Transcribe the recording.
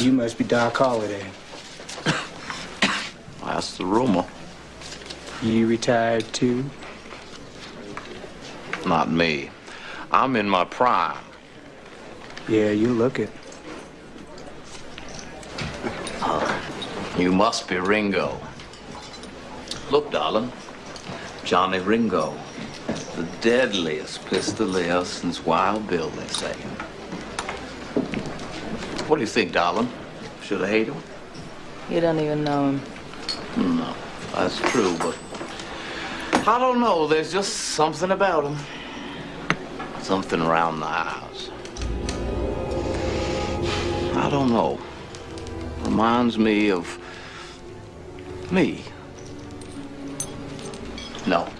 You must be Doc Holliday. That's the rumor. You retired too? Not me. I'm in my prime. Yeah, you look it. You must be Ringo. Look, darling. Johnny Ringo. The deadliest pistolier since Wild Bill, they say. What do you think, darling? Should I hate him? You don't even know him. No, that's true, but I don't know. There's just something about him. Something around the house. I don't know. Reminds me of me. No.